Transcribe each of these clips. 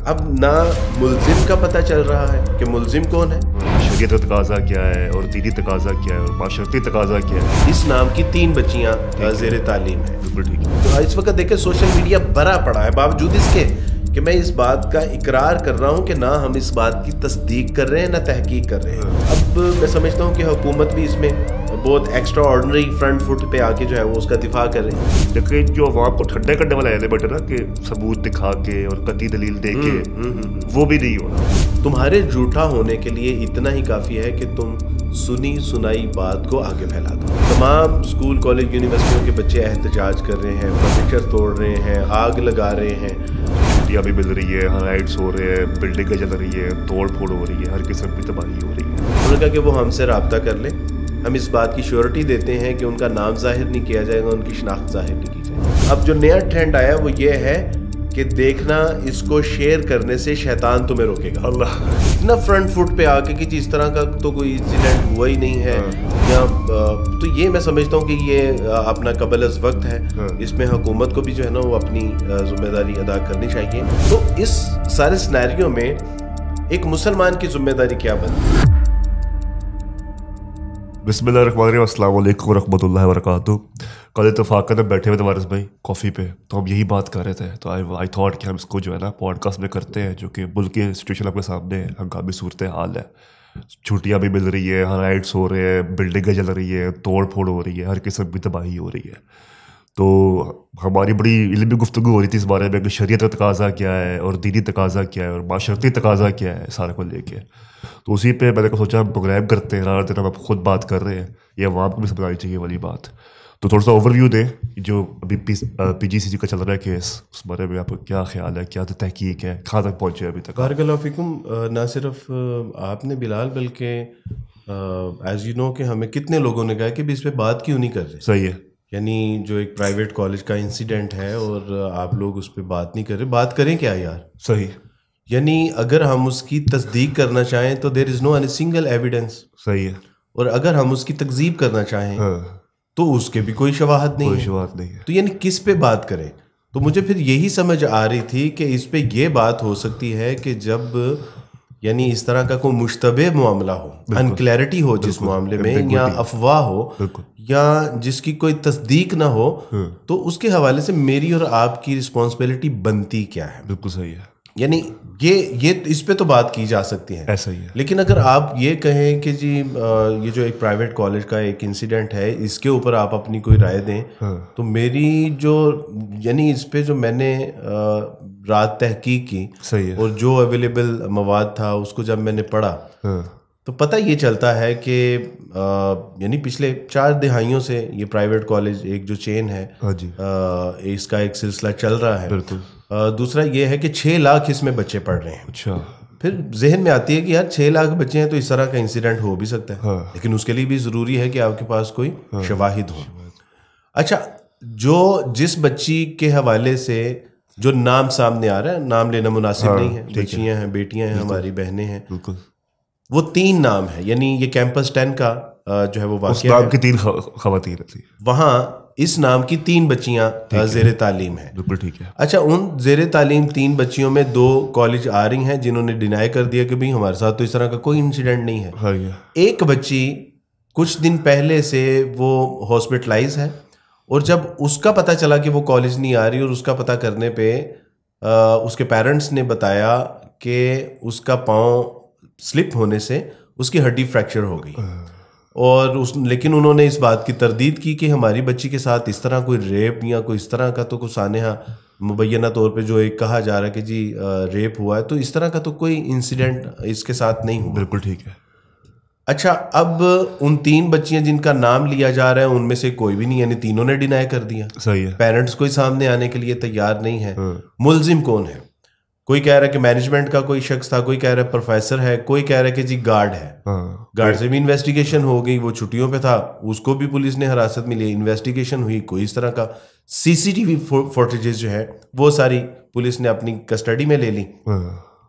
अब ना मुल्जिम का पता चल रहा है कि मुल्जिम कौन है, शरीयत का तकाजा क्या है और दीनी तकाजा क्या है और माशरती तकाजा क्या है। इस नाम की 3 बच्चियां ज़ेर तालीम है। बिल्कुल ठीक है। तो इस वक्त देखें सोशल मीडिया भरा पड़ा है, बावजूद इसके कि मैं इस बात का इकरार कर रहा हूँ कि ना हम इस बात की तस्दीक कर रहे हैं ना तहकीक कर रहे हैं। अब मैं समझता हूँ कि हुकूमत भी इसमें बहुत एक्स्ट्रा ऑर्डिनरी फ्रंट फुट पे आके जो है वो उसका दिफा कर रहे हैं। लेकिन जो अवाम को ठंडे करने वाला है बेटा ना कि सबूत दिखा के और कती दलील दे के वो भी नहीं हो रहा। तुम्हारे झूठा होने के लिए इतना ही काफ़ी है कि तुम सुनी सुनाई बात को आगे फैला दो। तमाम स्कूल कॉलेज यूनिवर्सिटियों के बच्चे एहतजाज कर रहे हैं, फर्नीचर तोड़ रहे हैं, आग लगा रहे हैं, छुट्टियाँ भी मिल रही है, हाइट्स हो रहे हैं, बिल्डिंगें जल रही है, तोड़ फोड़ हो रही है, हर किस्म की तबाही हो रही है। उन्होंने कहा कि वो हमसे रब्ता कर ले, हम इस बात की श्योरिटी देते हैं कि उनका नाम जाहिर नहीं किया जाएगा, उनकी शनाख्त जाहिर नहीं की जाएगी। अब जो नया ट्रेंड आया वो ये है कि देखना इसको शेयर करने से शैतान तुम्हें रोकेगा। अल्लाह इतना फ्रंट फुट पे आके कि जिस तरह का तो कोई इंसिडेंट हुआ ही नहीं है या तो ये मैं समझता हूँ कि ये अपना कबल अज़ वक्त है। इसमें हुकूमत को भी जो है ना वो अपनी जिम्मेदारी अदा करनी चाहिए। तो इस सारे सिनेरियो में एक मुसलमान की जिम्मेदारी क्या बनती है? बिस्मिल्लाहिर्रहमानिर्रहीम, अस्सलाम वालेकुम रहमतुल्लाहि व बरकातुहू। कल इत्तफाक़न में बैठे हुए थे वारिस भाई कॉफ़ी पे, तो हम यही बात कर रहे थे। तो आई थॉट कि हम इसको जो है ना पॉडकास्ट में करते हैं, जो कि मुल्क की सिचुएशन आपके सामने है, हंगामी सूरत हाल है, छुट्टियाँ भी मिल रही है, हाइट्स हो रहे हैं, बिल्डिंगें जल रही है, तोड़ फोड़ हो रही है, हर किस्म की तबाही हो रही है। तो हमारी बड़ी इल्मी गुफ्तगू हो रही थी इस बारे में कि शरीयत का तकाजा क्या है और दीनी तकाजा क्या है और माशरती तकाजा क्या है सारे को लेके। तो उसी पे मैंने सोचा हम प्रोग्राम करते हैं, रात दिन हम खुद बात कर रहे हैं, ये अवाम को भी समझानी चाहिए वाली बात। तो थोड़ा सा ओवरव्यू दें जो अभी PGCC का चल रहा है केस, उस बारे में आपको क्या ख्याल है, क्या तहकीक है, कहाँ तक पहुँचे अभी तक? बारकल्लाहु फीकुम। ना सिर्फ आपने बिलाल बल्कि एज यू नो कि हमें कितने लोगों ने कहा कि भी इस पर बात क्यों नहीं कर रहे। सही है। यानी जो एक प्राइवेट कॉलेज का इंसिडेंट है और आप लोग उस पर बात नहीं कर रहे, बात करें क्या यार? सही। यानी अगर हम उसकी तस्दीक करना चाहें तो there is no any single evidence. सही है। और अगर हम उसकी तकजीब करना चाहें तो उसके भी कोई शवाहद नहीं है। शवाहद नहीं है। तो यानी किस पे बात करें? तो मुझे फिर यही समझ आ रही थी कि इस पे ये बात हो सकती है कि जब यानी इस तरह का कोई मुश्तबे मामला हो, अनक्लैरिटी हो जिस मामले में, या अफवाह हो या जिसकी कोई तस्दीक ना हो, तो उसके हवाले से मेरी और आपकी रिस्पॉन्सिबिलिटी बनती क्या है? बिल्कुल सही है। यानी ये इस पे तो बात की जा सकती है, ऐसा ही है। लेकिन अगर आप ये कहें कि जी ये जो एक प्राइवेट कॉलेज का एक इंसिडेंट है, इसके ऊपर आप अपनी कोई राय दें, तो मेरी जो यानी इस पे जो मैंने रात तहकीक की, सही है, और जो अवेलेबल मवाद था उसको जब मैंने पढ़ा तो पता ये चलता है कि यानी पिछले 4 दिहाइयों से ये प्राइवेट कॉलेज एक जो चेन है, इसका एक सिलसिला चल रहा है। बिल्कुल। दूसरा ये है कि 6 लाख इसमें बच्चे पढ़ रहे हैं। अच्छा। फिर जहन में आती है कि यार 6 लाख बच्चे हैं तो इस तरह का इंसिडेंट हो भी सकता है। लेकिन उसके लिए भी ज़रूरी है कि आपके पास कोई शवाहिद हो। अच्छा, जो जिस बच्ची के हवाले से जो नाम सामने आ रहा है, नाम लेना मुनासिब नहीं है, बच्चियाँ हैं, बेटियाँ हैं, हमारी बहनें हैं, बिल्कुल, वो 3 नाम है। यानी ये कैंपस 10 का जो है वो वाक़या है, की 3 ख़वातीन थी वहाँ, इस नाम की 3 बच्चियां ज़ेर तालीम है। बिल्कुल ठीक है। अच्छा, उन ज़ेर तालीम 3 बच्चियों में 2 कॉलेज आ रही हैं जिन्होंने डिनाई कर दिया कि भाई हमारे साथ तो इस तरह का कोई इंसिडेंट नहीं है। एक बच्ची कुछ दिन पहले से वो हॉस्पिटलाइज है, और जब उसका पता चला कि वो कॉलेज नहीं आ रही, और उसका पता करने पे उसके पेरेंट्स ने बताया कि उसका पाँव स्लिप होने से उसकी हड्डी फ्रैक्चर हो गई, और लेकिन उन्होंने इस बात की तरदीद की कि हमारी बच्ची के साथ इस तरह कोई रेप या कोई इस तरह का तो कुछ सानेहा मुबैना तौर पे जो एक कहा जा रहा है कि जी रेप हुआ है, तो इस तरह का तो कोई इंसिडेंट इसके साथ नहीं हुआ। बिल्कुल ठीक है। अच्छा, अब उन 3 बच्चियां जिनका नाम लिया जा रहा है उनमें से कोई भी नहीं, यानी तीनों ने डिनाई कर दिया। सही है। पेरेंट्स कोई सामने आने के लिए तैयार नहीं है। मुल्जिम कौन है? कोई कह रहा है कि मैनेजमेंट का कोई शख्स था, कोई कह रहा है प्रोफेसर है, कोई कह रहा है कि जी गार्ड है। गार्ड से भी इन्वेस्टिगेशन हो गई, वो छुट्टियों पे था, उसको भी पुलिस ने हिरासत में लिया, इन्वेस्टिगेशन हुई, कोई इस तरह का CCTV फुटेजेस जो है वो सारी पुलिस ने अपनी कस्टडी में ले ली,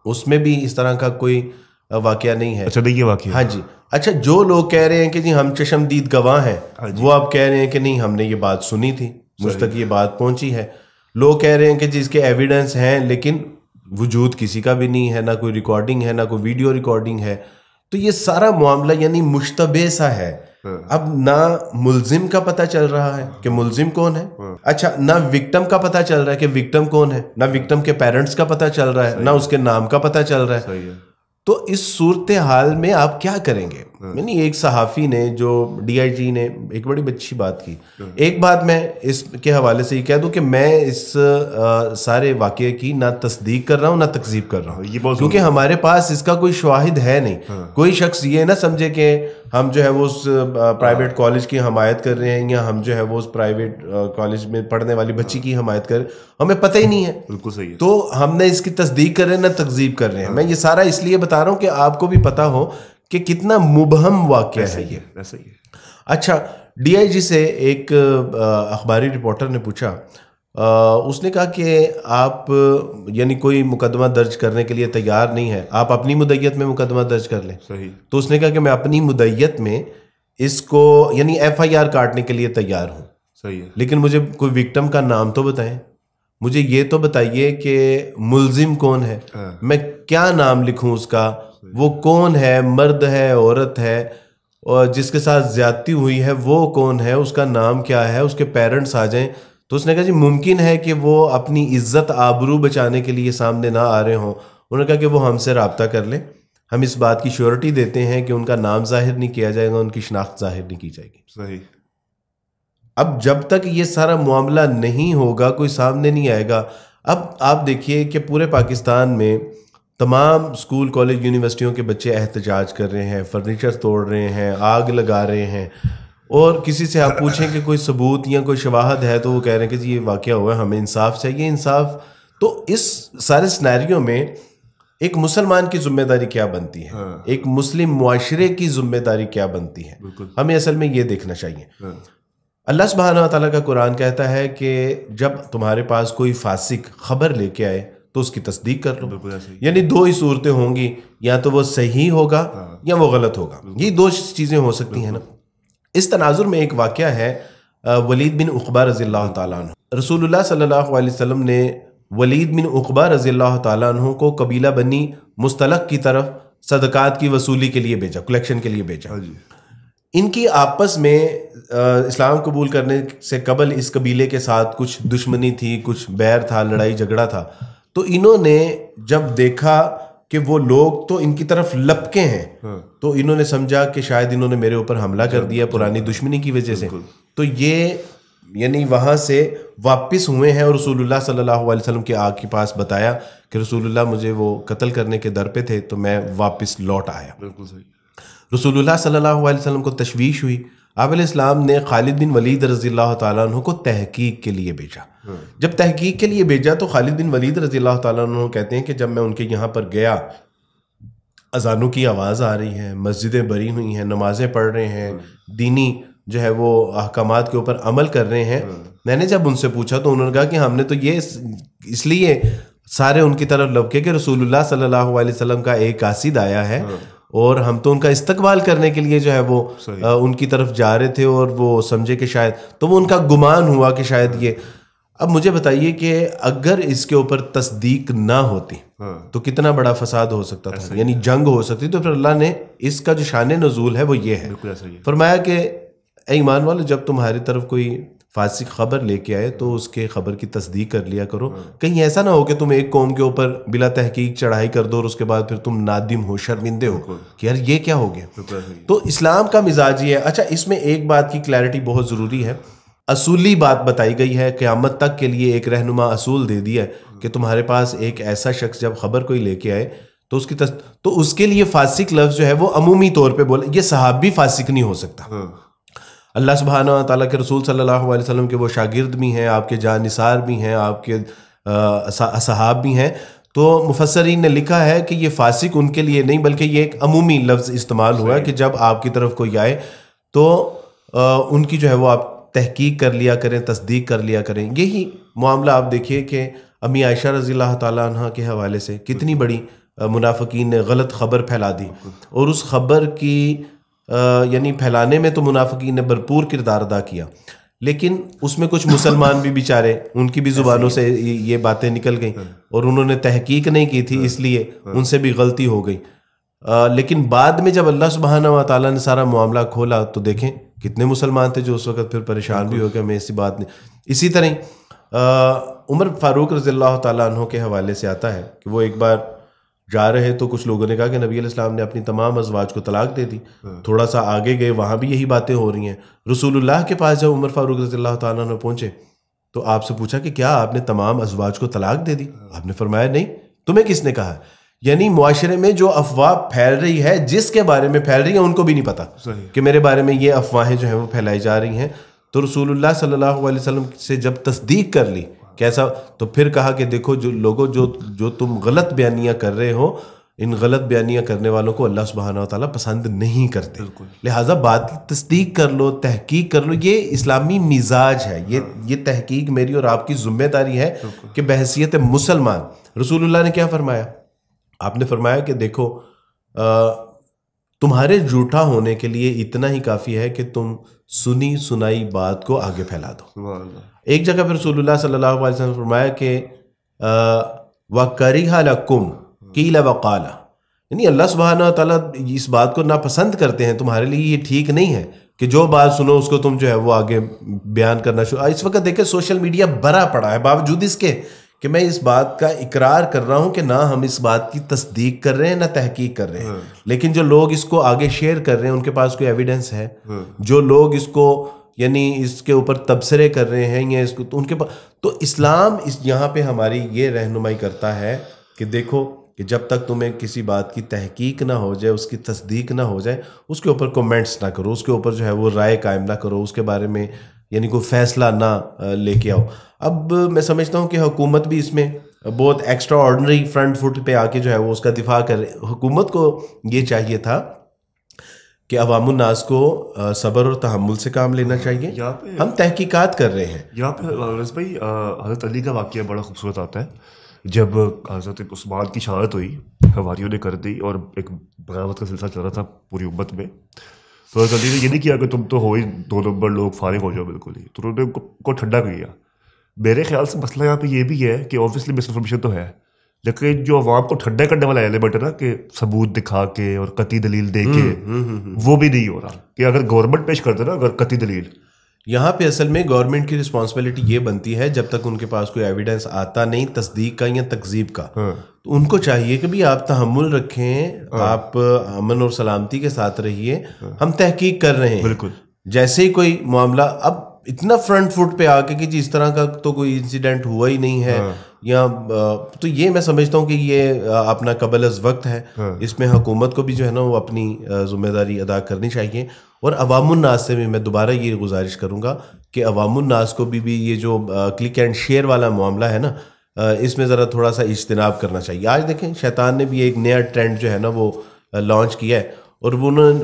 उसमें भी इस तरह का कोई वाकया नहीं है। अच्छा, देखिए वाकया। हाँ जी। अच्छा, जो लोग कह रहे हैं कि जी हम चशमदीद गवाह हैं, वो आप कह रहे हैं कि नहीं हमने ये बात सुनी थी, मुझ तक ये बात पहुंची है। लोग कह रहे हैं कि जिसके एविडेंस हैं, लेकिन वजूद किसी का भी नहीं है, ना कोई रिकॉर्डिंग है, ना कोई वीडियो रिकॉर्डिंग है। तो ये सारा मामला यानी मुश्तबे सा है। अब ना मुल्जिम का पता चल रहा है कि मुल्जिम कौन है, अच्छा ना विक्टिम का पता चल रहा है कि विक्टिम कौन है, ना विक्टिम के पेरेंट्स का पता चल रहा है, ना उसके नाम का पता चल रहा है। तो इस सूरत हाल में आप क्या करेंगे? यानी एक सहाफ़ी ने, जो DIG ने एक बड़ी अच्छी बात की। एक बात मैं इसके हवाले से ये कह दूं कि मैं इस सारे वाक़े की ना तस्दीक कर रहा हूँ ना तकज़ीब कर रहा हूँ, क्योंकि हमारे पास इसका कोई शाहिद है नहीं। कोई शख्स ये ना समझे कि हम जो है वो उस प्राइवेट कॉलेज की हमायत कर रहे हैं, या हम जो है वो उस प्राइवेट कॉलेज में पढ़ने वाली बच्ची की हमायत कर रहे हैं, हमें पता ही नहीं है। बिल्कुल सही है। तो हमने इसकी तस्दीक कर रहे हैं ना तकज़ीब कर रहे हैं। मैं ये सारा इसलिए बता रहा हूँ कि आपको भी पता हो कि कितना मुबहम वाक़या है ये। ऐसा ही है। अच्छा, DIG से एक अखबारी रिपोर्टर ने पूछा, उसने कहा कि आप यानी कोई मुकदमा दर्ज करने के लिए तैयार नहीं है, आप अपनी मुद्दत में मुकदमा दर्ज कर लें। सही। तो उसने कहा कि मैं अपनी मुद्दत में इसको यानी FIR काटने के लिए तैयार हूँ। सही है। लेकिन मुझे कोई विक्टिम का नाम तो बताएं, मुझे ये तो बताइए कि मुल्जिम कौन है, मैं क्या नाम लिखूं उसका, वो कौन है, मर्द है औरत है, और जिसके साथ ज्यादती हुई है वो कौन है, उसका नाम क्या है, उसके पेरेंट्स आ जाएं। तो उसने कहा जी मुमकिन है कि वो अपनी इज्जत आबरू बचाने के लिए सामने ना आ रहे हों। उन्होंने कहा कि वो हमसे रब्ता कर लें, हम इस बात की श्योरिटी देते हैं कि उनका नाम जाहिर नहीं किया जाएगा, उनकी शनाख्त जाहिर नहीं की जाएगी। सही। अब जब तक ये सारा मामला नहीं होगा, कोई सामने नहीं आएगा। अब आप देखिए कि पूरे पाकिस्तान में तमाम स्कूल कॉलेज यूनिवर्सिटियों के बच्चे एहतजाज कर रहे हैं, फर्नीचर तोड़ रहे हैं, आग लगा रहे हैं, और किसी से आप पूछें कि कोई सबूत या कोई शवाहद है तो वो कह रहे हैं कि जी ये वाक़या हुआ है, हमें इंसाफ चाहिए, इंसाफ। तो इस सारे सिनेरियो में एक मुसलमान की जिम्मेदारी क्या बनती है, एक मुस्लिम मुआशरे की जिम्मेदारी क्या बनती है, हमें असल में ये देखना चाहिए। अल्लाह सुब्हानहू व तआला का कुरान कहता है कि जब तुम्हारे पास कोई फासिक खबर लेके आए तो उसकी तस्दीक कर लो। यानी दो ही सूरतें होंगी, या तो वो सही होगा या वो गलत होगा, ये दो चीज़ें हो सकती हैं ना। इस तनाजुर में एक वाक़या है वलीद बिन उक़बा रज़ियल्लाहु तआला अन्हु। रसूलुल्लाह सल्लल्लाहु अलैहि वसल्लम ने वलीद बिन उक़बा रज़ियल्लाहु तआला अन्हु को कबीला बनी मुस्तलक की तरफ सदकात की वसूली के लिए भेजा, कलेक्शन के लिए भेजा। इनकी आपस में इस्लाम कबूल करने से कबल इस कबीले के साथ कुछ दुश्मनी थी, कुछ बैर था, लड़ाई झगड़ा था। तो इन्होंने जब देखा कि वो लोग तो इनकी तरफ लपके हैं, तो इन्होंने समझा कि शायद इन्होंने मेरे ऊपर हमला कर दिया पुरानी दुश्मनी की वजह से। तो ये यानी वहाँ से वापस हुए हैं और रसूलुल्लाह सल्लल्लाहु अलैहि वसल्लम के आग के पास बताया कि रसूलुल्लाह मुझे वो कत्ल करने के दर पे थे, तो मैं वापस लौट आया। बिल्कुल सही। रसूलुल्लाह सल्लल्लाहु अलैहि वसल्लम को तशवीश हुई। आप अलैहिस्सलाम ने खालिद बिन वलीद रज़ियल्लाहु तआला अन्हु को तहकीक के लिए भेजा। जब तहकीक के लिए भेजा तो खालिद बिन वलीद रज़ियल्लाहु तआला अन्हु कहते हैं कि जब मैं उनके यहाँ पर गया, अजानों की आवाज़ आ रही है, मस्जिदें भरी हुई हैं, नमाजें पढ़ रहे हैं, दीनी जो है वो अहकामात के ऊपर अमल कर रहे हैं। मैंने जब उनसे पूछा तो उन्होंने कहा कि हमने तो ये इसलिए सारे उनकी तरफ लपके कि रसूलुल्लाह सल्लल्लाहु अलैहि वसल्लम का एक कासिद आया है और हम तो उनका इस्तकबाल करने के लिए जो है वो उनकी तरफ जा रहे थे, और वो समझे कि शायद, तो वो उनका गुमान हुआ कि शायद ये। अब मुझे बताइए कि अगर इसके ऊपर तस्दीक ना होती तो कितना बड़ा फसाद हो सकता था, यानी जंग हो सकती। तो फिर अल्लाह ने इसका जो शान नज़ूल है वो ये है, फरमाया कि ऐ ईमान वालों, जब तुम्हारी तरफ कोई फासिक खबर लेके आए तो उसके खबर की तस्दीक कर लिया करो। कहीं ऐसा ना हो कि तुम एक कौम के ऊपर बिला तहकीक चढ़ाई कर दो और उसके बाद फिर तुम नादिम हो, शर्मिंदे हो कि यार ये क्या हो गया। तो इस्लाम का मिजाज ये है। अच्छा, इसमें एक बात की क्लैरिटी बहुत ज़रूरी है। असूली बात बताई गई है, क़यामत तक के लिए एक रहनुमा असूल दे दिया है कि तुम्हारे पास एक ऐसा शख्स जब खबर कोई लेके आए तो उसकी तो उसके लिए फासिक लफ्ज़ जो है वो अमूमी तौर पर बोले। ये सहाबी फासिक नहीं हो सकता। अल्लाह सुब्हानहू व तआला के रसूल सल्लल्लाहु अलैहि वसल्लम के वो शागिर्द भी हैं, आपके जानिसार भी हैं, आपके असहाब भी हैं। तो मुफस्सरीन ने लिखा है कि ये फासिक उनके लिए नहीं, बल्कि ये एक अमूमी लफ्ज़ इस्तेमाल हुआ है कि जब आपकी तरफ कोई आए तो उनकी जो है वो आप तहकीक कर लिया करें, तस्दीक कर लिया करें। यही मामला आप देखिए कि अम्मी आयशा रज़ियल्लाहु तआला अन्हा के हवाले से कितनी बड़ी मुनाफिकीन ने गलत खबर फैला दी, और उस खबर की यानी फैलाने में तो मुनाफिकीन ने भरपूर किरदार अदा किया। लेकिन उसमें कुछ मुसलमान भी बेचारे, उनकी भी जुबानों से ये बातें निकल गई और उन्होंने तहकीक नहीं की थी, इसलिए उनसे भी गलती हो गई। लेकिन बाद में जब अल्लाह सुब्हानहू व तआला ने सारा मामला खोला तो देखें कितने मुसलमान थे जो उस वक्त फिर परेशान भी हो गए, हमें ऐसी बात नहीं। इसी तरह उमर फारूक रज़ियल्लाहु तआला अन्हु के हवाले से आता है कि वो एक बार जा रहे तो कुछ लोगों ने कहा कि नबी अलैहिस्सलाम ने अपनी तमाम अज़वाज को तलाक दे दी। थोड़ा सा आगे गए, वहाँ भी यही बातें हो रही हैं। रसूलुल्लाह के पास जब उमर फारूक रज़ियल्लाहु तआला अन्हु पहुँचे तो आपसे पूछा कि क्या आपने तमाम अज़वाज को तलाक दे दी? आपने फरमाया नहीं। तुम्हें किसने कहा? यानी मुआशरे में जो अफवाह फैल रही है, जिसके बारे में फैल रही है उनको भी नहीं पता कि मेरे बारे में ये अफवाहें जो हैं वो फैलाई जा रही हैं। तो रसूलुल्लाह सल्लल्लाहु अलैहि वसल्लम से जब तस्दीक कर ली कैसा, तो फिर कहा कि देखो जो लोगों जो तुम गलत बयानियां कर रहे हो, इन गलत बयानियां करने वालों को अल्लाह सुब्हानहू व तआला पसंद नहीं करते। लिहाजा बात की तस्दीक कर लो, तहकीक कर लो। ये इस्लामी मिजाज है। ये तहकीक मेरी और आपकी जिम्मेदारी है कि बहैसियत मुसलमान। रसूलुल्लाह ने क्या फरमाया? आपने फरमाया कि देखो तुम्हारे झूठा होने के लिए इतना ही काफ़ी है कि तुम सुनी सुनाई बात को आगे फैला दो। एक जगह पर रसूलुल्लाह सल्लल्लाहु अलैहि वसल्लम फरमाया कि वकरिहा लकुम कीला वकाला, यानी अल्लाह सुब्हानहू व तआला इस बात को नापसंद करते हैं। तुम्हारे लिए ये ठीक नहीं है कि जो बात सुनो उसको तुम जो है वो आगे बयान करना शुरू। इस वक्त देखें सोशल मीडिया भरा पड़ा है, बावजूद इसके कि मैं इस बात का इकरार कर रहा हूं कि ना हम इस बात की तस्दीक कर रहे हैं ना तहकीक कर रहे हैं, लेकिन जो लोग इसको आगे शेयर कर रहे हैं उनके पास कोई एविडेंस है। जो लोग इसको यानी इसके ऊपर तबसरे कर रहे हैं या इसको, तो उनके पास तो इस्लाम इस यहाँ पे हमारी ये रहनुमाई करता है कि देखो कि जब तक तुम्हें किसी बात की तहकीक ना हो जाए, उसकी तस्दीक ना हो जाए, उसके ऊपर कमेंट्स ना करो, उसके ऊपर जो है वो राय कायम ना करो, उसके बारे में यानी कोई फैसला ना लेके आओ। अब मैं समझता हूँ कि हुकूमत भी इसमें बहुत एक्स्ट्रा ऑर्डिनरी फ्रंट फुट पे आके जो है वो उसका दिफा कर रही। हुकूमत को ये चाहिए था कि अवामुन्नास को सब्र और तहम्मुल से काम लेना चाहिए। हम तहकीकात कर रहे हैं। यहाँ पे रस भाई हज़रत अली का वाक़या बड़ा खूबसूरत आता है। जब हज़रत उस्मान की शहादत हुई, हवारियों ने कर दी और एक बगावत का सिलसिला चल रहा था पूरी उम्मत में, तो हज़रत अली ने ये नहीं किया कि तुम तो हो ही 2 नंबर लोग, फारिग हो जाओ बिल्कुल ही, तो उन्होंने उनको ठंडा किया। मेरे ख्याल से मसला यहाँ पे ये भी है कि ऑब्वियसली मिस इन्फॉर्मेशन तो है, लेकिन जो अवाम को ठंडा करने वाला एलिमेंट है ना कि सबूत दिखा के और कती दलील दे के, वो भी नहीं हो रहा। कि अगर गवर्नमेंट पेश कर दे ना अगर कती दलील, यहाँ पे असल में गवर्नमेंट की रिस्पॉन्सिबिलिटी ये बनती है जब तक उनके पास कोई एविडेंस आता नहीं तस्दीक का या तकजीब का, तो उनको चाहिए कि भी आप तहम्मुल रखें, आप अमन और सलामती के साथ रहिए, हम तहकीक कर रहे हैं। बिल्कुल। जैसे ही कोई मामला अब इतना फ्रंट फुट पे आके कि जिस तरह का तो कोई इंसिडेंट हुआ ही नहीं है या तो ये मैं समझता हूँ कि ये अपना कबल अज़ वक्त है। इसमें हुकूमत को भी जो है ना वो अपनी जिम्मेदारी अदा करनी चाहिए। और अवामुन्नास से भी मैं दोबारा ये गुजारिश करूँगा कि अवामुन्नास को भी ये जो क्लिक एंड शेयर वाला मामला है ना, इसमें ज़रा थोड़ा सा इज्तिनाब करना चाहिए। आज देखें शैतान ने भी एक नया ट्रेंड जो है ना वो लॉन्च किया है और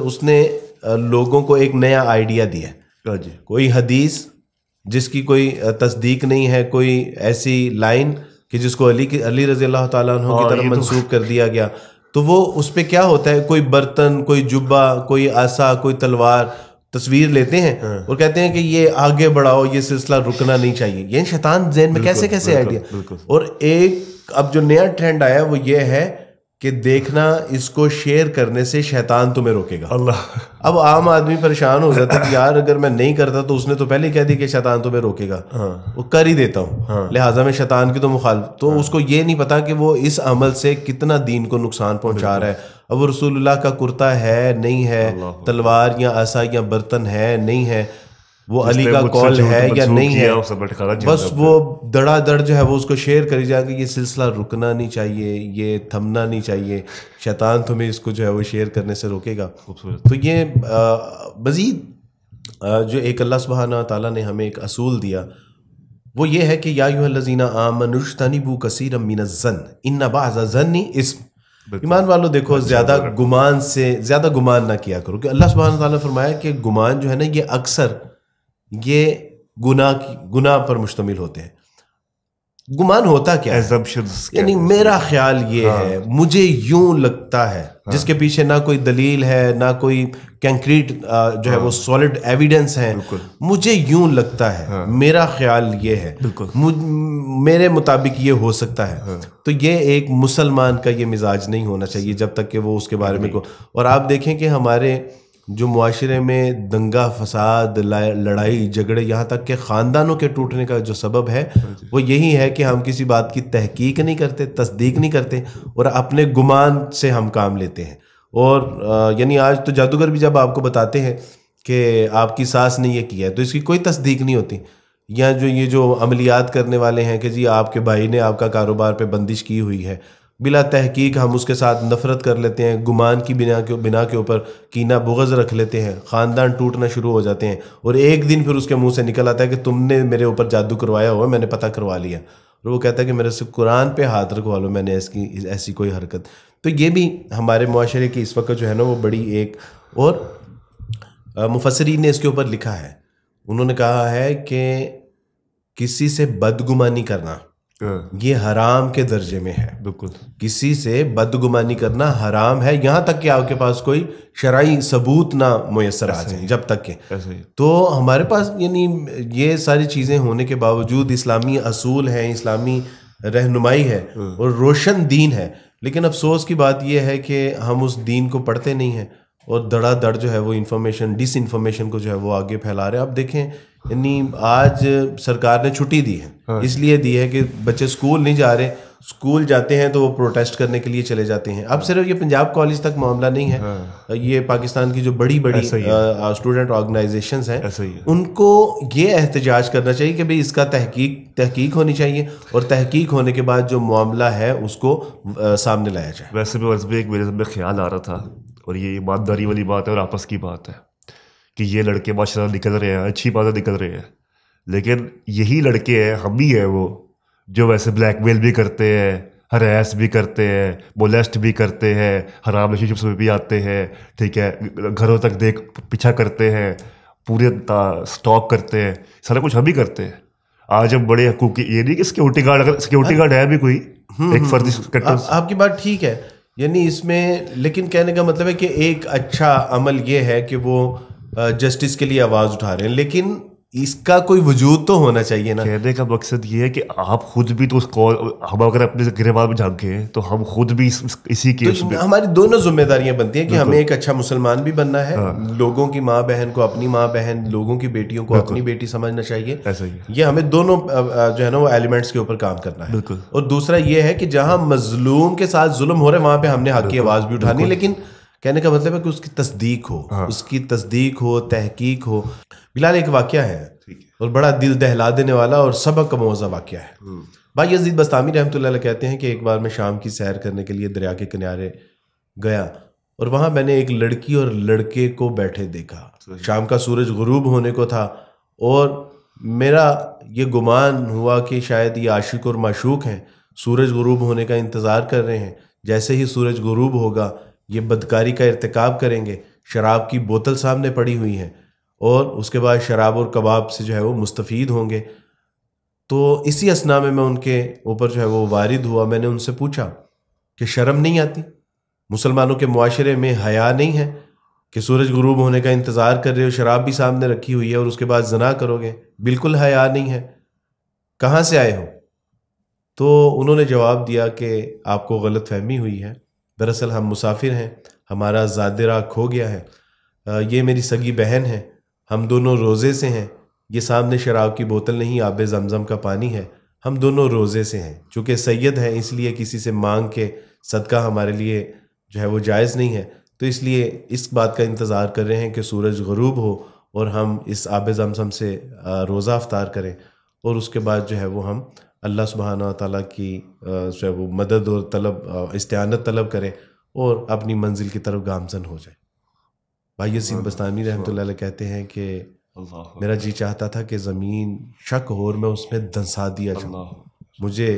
उसने लोगों को एक नया आइडिया दिया है। कोई हदीस जिसकी कोई तस्दीक नहीं है, कोई ऐसी लाइन कि जिसको अली रज़ी अल्लाह ताला अन्हु की तरफ मंसूब कर दिया गया, तो वो उस पे क्या होता है, कोई बर्तन, कोई जुब्बा, कोई आसा, कोई तलवार तस्वीर लेते हैं और कहते हैं कि ये आगे बढ़ाओ, ये सिलसिला रुकना नहीं चाहिए। ये शैतान ज़हन में कैसे कैसे आइडिया। और एक अब जो नया ट्रेंड आया वो ये है कि देखना इसको शेयर करने से शैतान तुम्हें रोकेगा। अल्लाह। अब आम आदमी परेशान हो जाता है कि यार अगर मैं नहीं करता तो उसने तो पहले ही कह दिया कि शैतान तुम्हें रोकेगा, वो कर ही देता हूँ, लिहाजा मैं शैतान की तो मुखालिफ। तो उसको ये नहीं पता कि वो इस अमल से कितना दीन को नुकसान पहुंचा रहा है। अब वो रसूलुल्लाह का कुर्ता है नहीं है, तलवार या आसा या बर्तन है नहीं है, वो अली का कॉल है या नहीं है, बस वो धड़ाधड़ जो है वो उसको शेयर करी जाएगी। ये सिलसिला रुकना नहीं चाहिए, ये थमना नहीं चाहिए, शैतान तुम्हें इसको जो है वो शेयर करने से रोकेगा। तो ये मज़ीद जो एक अल्लाह सुब्हानहू व तआला ने हमें एक असूल दिया वो ये है कि या अय्युहल्लज़ीना आमनुज्तनिबू कसीरम मिनज़्ज़न्न इन्न बअज़-ज़न्नि इस्म। ईमान वालों देखो ज़्यादा गुमान ना किया करो, कि अल्लाह सुब्हानहू व तआला ने फरमाया कि गुमान जो है ना ये अक्सर ये गुनाह पर मुश्तमिल होते हैं। गुमान होता क्या है, यानी मेरा ख्याल ये है, मुझे यूं लगता है, जिसके पीछे ना कोई दलील है ना कोई कंक्रीट जो है वो सॉलिड एविडेंस है, मुझे यूं लगता है, मेरा ख्याल ये है, मेरे मुताबिक ये हो सकता है। तो ये एक मुसलमान का ये मिजाज नहीं होना चाहिए जब तक कि वो उसके बारे में को। और आप देखें कि हमारे जो मुआशरे में दंगा फसाद, लड़ाई झगड़े, यहाँ तक के ख़ानदानों के टूटने का जो सबब है वो यही है कि हम किसी बात की तहकीक नहीं करते, तस्दीक नहीं करते और अपने गुमान से हम काम लेते हैं। और यानी आज तो जादूगर भी जब आपको बताते हैं कि आपकी सास ने ये किया है तो इसकी कोई तस्दीक नहीं होती। या जो ये जो अमलियात करने वाले हैं कि जी आपके भाई ने आपका कारोबार पे बंदिश की हुई है, बिला तहकीक हम उसके साथ नफरत कर लेते हैं, गुमान की बिना के ऊपर कीना बुग़्ज़ रख लेते हैं, ख़ानदान टूटना शुरू हो जाते हैं। और एक दिन फिर उसके मुंह से निकल आता है कि तुमने मेरे ऊपर जादू करवाया हुआ, मैंने पता करवा लिया। और वो कहता है कि मेरे से कुरान पे हाथ रखवा लो, मैंने ऐसी कोई हरकत। तो ये भी हमारे मुआशरे की इस वक्त जो है ना वो बड़ी एक, और मुफस्सिरीन ने इसके ऊपर लिखा है, उन्होंने कहा है कि किसी से बदगुमानी करना ये हराम के दर्जे में है। बिल्कुल, किसी से बदगुमानी करना हराम है, यहाँ तक कि आपके पास कोई शरई सबूत ना मुयस्सर आ जाए, जब तक के। तो हमारे पास यानी ये सारी चीज़ें होने के बावजूद इस्लामी असूल हैं, इस्लामी रहनुमाई है और रोशन दीन है, लेकिन अफसोस की बात यह है कि हम उस दीन को पढ़ते नहीं हैं और धड़ाधड़ जो है वो इंफॉर्मेशन, डिस इन्फॉर्मेशन को जो है वो आगे फैला रहे हैं। आप देखें, यानी आज सरकार ने छुट्टी दी है, इसलिए दी है कि बच्चे स्कूल नहीं जा रहे, स्कूल जाते हैं तो वो प्रोटेस्ट करने के लिए चले जाते हैं। अब सिर्फ ये पंजाब कॉलेज तक मामला नहीं है, ये पाकिस्तान की जो बड़ी बड़ी स्टूडेंट ऑर्गेनाइजेशंस हैं उनको ये एहतजाज करना चाहिए कि भाई इसका तहकीक होनी चाहिए और तहकीक होने के बाद जो मामला है उसको सामने लाया जाए। वैसे भी एक मेरे में ख्याल आ रहा था, और ये ईमानदारी वाली बात है और आपस की बात है कि ये लड़के माशाल्लाह निकल रहे हैं, अच्छी बातें निकल रहे हैं, लेकिन यही लड़के हैं, हम ही हैं वो जो वैसे ब्लैकमेल भी करते हैं, हरास भी करते हैं, मोलेस्ट भी करते हैं, हराम रिलेशनशिप्स में भी आते हैं, ठीक है, घरों तक पीछा करते हैं, पूरे स्टॉक करते हैं, सारा कुछ हम ही करते हैं। आज हम बड़े हकूक, ये नहीं कि सिक्योरिटी गार्ड, अगर सिक्योरिटी गार्ड है भी कोई एक फर्जी, आपकी बात ठीक है, यानी इसमें, लेकिन कहने का मतलब है कि एक अच्छा अमल ये है कि वो जस्टिस के लिए आवाज़ उठा रहे हैं, लेकिन इसका कोई वजूद तो होना चाहिए ना। कहने का मकसद ये है कि आप खुद भी तो उसको, हम अगर अपने गिरबान में झांके तो हम खुद भी इसी के तो हमारी दोनों जिम्मेदारियां बनती हैं कि हमें एक अच्छा मुसलमान भी बनना है, लोगों की माँ बहन को अपनी माँ बहन, लोगों की बेटियों को अपनी बेटी समझना चाहिए। ऐसा ही ये हमें दोनों जो है ना वो एलिमेंट्स के ऊपर काम करना है। और दूसरा ये है कि जहां मजलूम के साथ जुल्म हो रहे हैं वहां पे हमने हक की आवाज़ भी उठानी, लेकिन कहने का मतलब है कि उसकी तस्दीक हो, उसकी तस्दीक हो, तहकीक हो। बिलाल, एक वाक़या है और बड़ा दिल दहला देने वाला और सबक का मौज़ा वाक़या है। भाई यजीद बस्तामी रहमतुल्लाह अलैह कहते हैं कि एक बार मैं शाम की सैर करने के लिए दरिया के किनारे गया और वहाँ मैंने एक लड़की और लड़के को बैठे देखा। शाम का सूरज गुरूब होने को था और मेरा ये गुमान हुआ कि शायद ये आशिक और माशूक हैं, सूरज गुरूब होने का इंतज़ार कर रहे हैं। जैसे ही सूरज गुरूब होगा ये बदकारी का इर्तिकाब करेंगे, शराब की बोतल सामने पड़ी हुई है और उसके बाद शराब और कबाब से जो है वो मुस्तफ़ीद होंगे। तो इसी असना में मैं उनके ऊपर जो है वो वारिद हुआ। मैंने उनसे पूछा कि शर्म नहीं आती, मुसलमानों के मुआशरे में हया नहीं है कि सूरज गुरूब होने का इंतज़ार कर रहे हो, शराब भी सामने रखी हुई है और उसके बाद ज़ना करोगे, बिल्कुल हया नहीं है, कहाँ से आए हो? तो उन्होंने जवाब दिया कि आपको गलत फहमी हुई है, दरअसल हम मुसाफिर हैं, हमारा ज़ादिरा खो गया है, ये मेरी सगी बहन है, हम दोनों रोज़े से हैं, ये सामने शराब की बोतल नहीं आबे ज़मज़म का पानी है, हम दोनों रोज़े से हैं। चूँकि सैयद हैं इसलिए किसी से मांग के सदका हमारे लिए जो है वो जायज़ नहीं है, तो इसलिए इस बात का इंतज़ार कर रहे हैं कि सूरज ग़ुरूब हो और हम इस आबे ज़मज़म से रोज़ा अफ्तार करें और उसके बाद जो है वो हम अल्लाह सुब्हाना व तआला की जो है वो मदद और तलब, इस्तिआनत तलब करें और अपनी मंजिल की तरफ गामज़न हो जाए। भाई यजीद बस्तामी रहमतुल्लाह अलैह कहते हैं कि मेरा जी चाहता था कि ज़मीन शक हो और मैं उसमें धंसा दिया जाऊँ, मुझे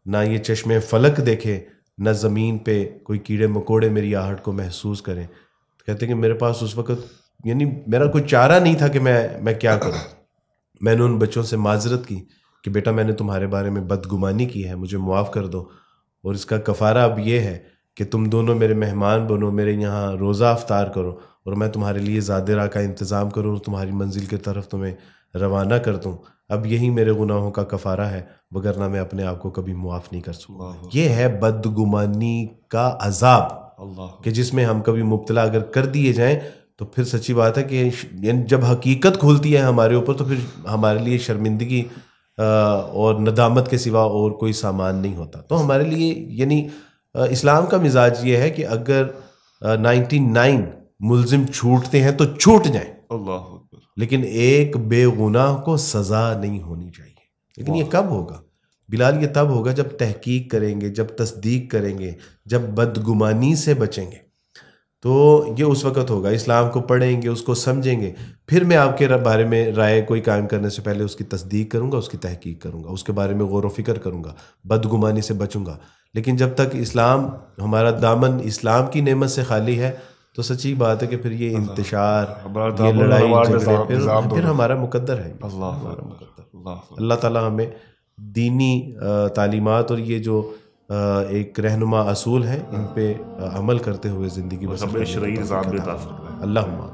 ना ये चश्मे फलक देखे, न ज़मीन पे कोई कीड़े मकोड़े मेरी आहट को महसूस करें। तो कहते हैं कि मेरे पास उस वक़्त यानी मेरा कोई चारा नहीं था कि मैं क्या करूँ। मैंने उन बच्चों से माजरत की कि बेटा मैंने तुम्हारे बारे में बदगुमानी की है, मुझे मुआफ़ कर दो, और इसका कफ़ारा अब ये है कि तुम दोनों मेरे मेहमान बनो, मेरे यहाँ रोज़ा अफ्तार करो, और मैं तुम्हारे लिए ज़ादिरा का इंतज़ाम करूँ और तुम्हारी मंजिल की तरफ तुम्हें रवाना कर दूँ। अब यही मेरे गुनाहों का कफ़ारा है, वगरना मैं अपने आप को कभी मुआफ़ नहीं कर सकूँगा। ये है बदगुमानी का अज़ाब कि जिसमें हम कभी मुब्तला अगर कर दिए जाएं तो फिर सच्ची बात है कि जब हकीकत खुलती है हमारे ऊपर तो फिर हमारे लिए शर्मिंदगी और नदामत के सिवा और कोई सामान नहीं होता। तो हमारे लिए यानी इस्लाम का मिजाज ये है कि अगर 99 मुल्जिम छूटते हैं तो छूट जाएं, लेकिन एक बेगुनाह को सज़ा नहीं होनी चाहिए। लेकिन ये कब होगा बिलाल? ये तब होगा जब तहकीक करेंगे, जब तस्दीक करेंगे, जब बदगुमानी से बचेंगे, तो ये उस वक़्त होगा। इस्लाम को पढ़ेंगे, उसको समझेंगे, फिर मैं आपके बारे में राय कोई कायम करने से पहले उसकी तस्दीक करूँगा, उसकी तहकीक करूँगा, उसके बारे में गौर व फिक्र करूँगा, बदगुमानी से बचूँगा। लेकिन जब तक इस्लाम, हमारा दामन इस्लाम की नेमत से खाली है, तो सच्ची बात है कि फिर ये इंतशार, ये लड़ाई झगड़े फिर हमारा मुकद्दर है। अल्लाह ताला हमें दीनी तालीमात और ये जो एक रहनुमा असूल है इन पे अमल करते हुए ज़िंदगी बसर करने की तौफीक अता फरमाए। अल्लाहुम्मा।